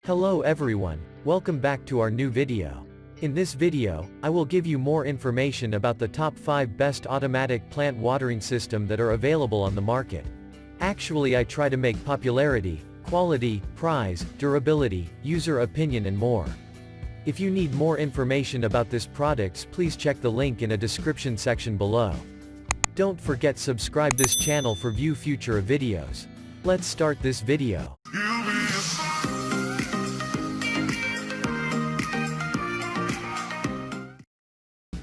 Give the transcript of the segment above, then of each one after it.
Hello everyone, welcome back to our new video. In this video, I will give you more information about the top 5 best automatic plant watering system that are available on the market. Actually I try to make popularity, quality, price, durability, user opinion and more. If you need more information about this products, please check the link in a description section below. Don't forget subscribe this channel for view future videos. Let's start this video.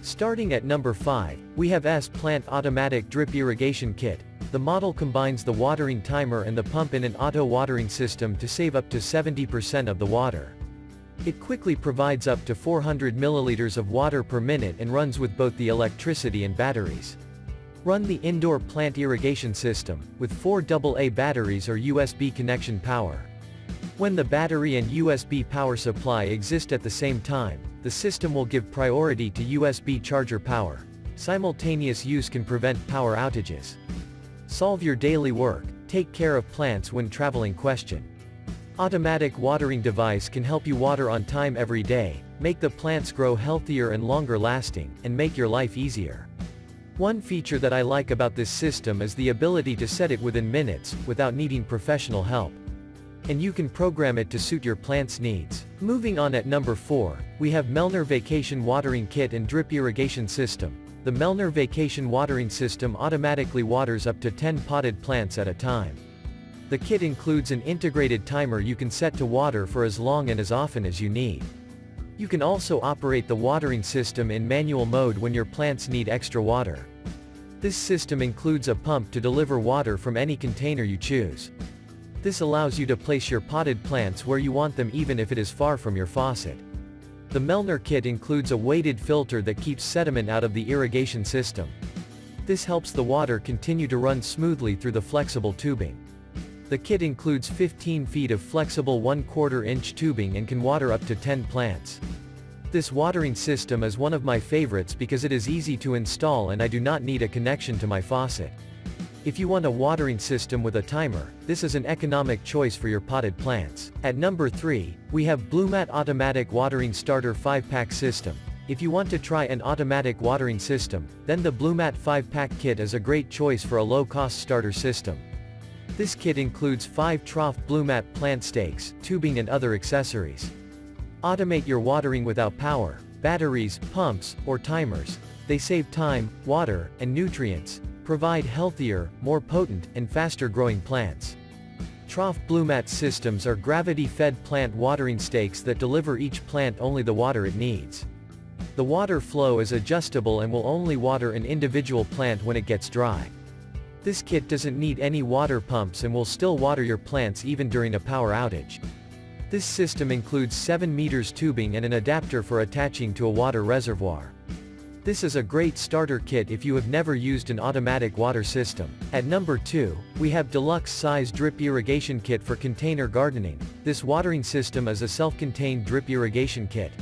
Starting at number 5, we have S-Plant Automatic Drip Irrigation Kit. The model combines the watering timer and the pump in an auto watering system to save up to 70% of the water. It quickly provides up to 400 milliliters of water per minute and runs with both the electricity and batteries. Run the indoor plant irrigation system, with 4 AA batteries or USB connection power. When the battery and USB power supply exist at the same time, the system will give priority to USB charger power. Simultaneous use can prevent power outages. Solve your daily work, take care of plants when traveling. Question. Automatic watering device can help you water on time every day, make the plants grow healthier and longer lasting, and make your life easier. One feature that I like about this system is the ability to set it within minutes, without needing professional help. And you can program it to suit your plant's needs. Moving on at number 4, we have Melner Vacation Watering Kit and Drip Irrigation System. The Melner Vacation Watering System automatically waters up to 10 potted plants at a time. The kit includes an integrated timer you can set to water for as long and as often as you need. You can also operate the watering system in manual mode when your plants need extra water. This system includes a pump to deliver water from any container you choose. This allows you to place your potted plants where you want them even if it is far from your faucet. The Melner kit includes a weighted filter that keeps sediment out of the irrigation system. This helps the water continue to run smoothly through the flexible tubing. The kit includes 15 feet of flexible 1/4 inch tubing and can water up to 10 plants. This watering system is one of my favorites because it is easy to install and I do not need a connection to my faucet. If you want a watering system with a timer, this is an economic choice for your potted plants. At number 3, we have Blumat Automatic Watering Starter 5-Pack System. If you want to try an automatic watering system, then the Blumat 5-Pack Kit is a great choice for a low-cost starter system. This kit includes 5 trough Blumat plant stakes, tubing and other accessories. Automate your watering without power, batteries, pumps, or timers. They save time, water, and nutrients. Provide healthier, more potent, and faster-growing plants. Trough Blumat systems are gravity-fed plant watering stakes that deliver each plant only the water it needs. The water flow is adjustable and will only water an individual plant when it gets dry. This kit doesn't need any water pumps and will still water your plants even during a power outage. This system includes 7 meters tubing and an adapter for attaching to a water reservoir. This is a great starter kit if you have never used an automatic water system. At number 2, we have Deluxe Size Drip Irrigation Kit for Container Gardening. This watering system is a self-contained drip irrigation kit.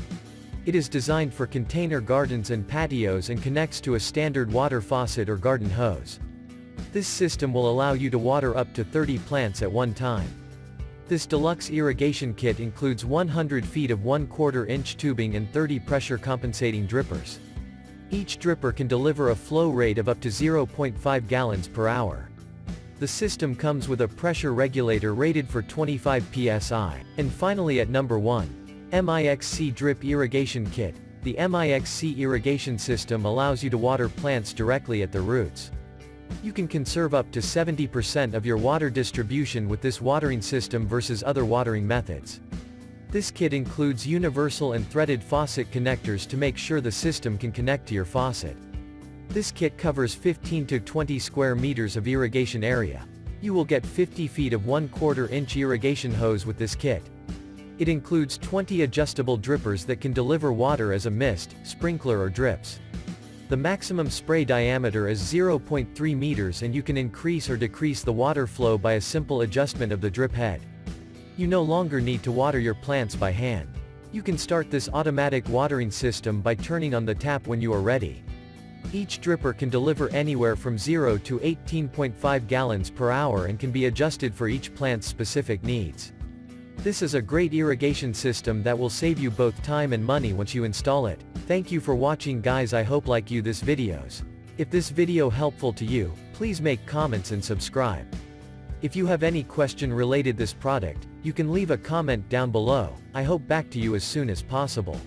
It is designed for container gardens and patios and connects to a standard water faucet or garden hose. This system will allow you to water up to 30 plants at one time. This deluxe irrigation kit includes 100 feet of 1/4 inch tubing and 30 pressure compensating drippers. Each dripper can deliver a flow rate of up to 0.5 gallons per hour. The system comes with a pressure regulator rated for 25 psi. And finally at number 1, MIXC Drip Irrigation Kit. The MIXC irrigation system allows you to water plants directly at the roots. You can conserve up to 70% of your water distribution with this watering system versus other watering methods. This kit includes universal and threaded faucet connectors to make sure the system can connect to your faucet. This kit covers 15 to 20 square meters of irrigation area. You will get 50 feet of 1/4 inch irrigation hose with this kit. It includes 20 adjustable drippers that can deliver water as a mist, sprinkler or drips. The maximum spray diameter is 0.3 meters and you can increase or decrease the water flow by a simple adjustment of the drip head. You no longer need to water your plants by hand. You can start this automatic watering system by turning on the tap when you are ready. Each dripper can deliver anywhere from 0 to 18.5 gallons per hour and can be adjusted for each plant's specific needs. This is a great irrigation system that will save you both time and money once you install it. Thank you for watching guys, I hope like you this videos. If this video helpful to you, please make comments and subscribe. If you have any question related this product, you can leave a comment down below. I hope back to you as soon as possible.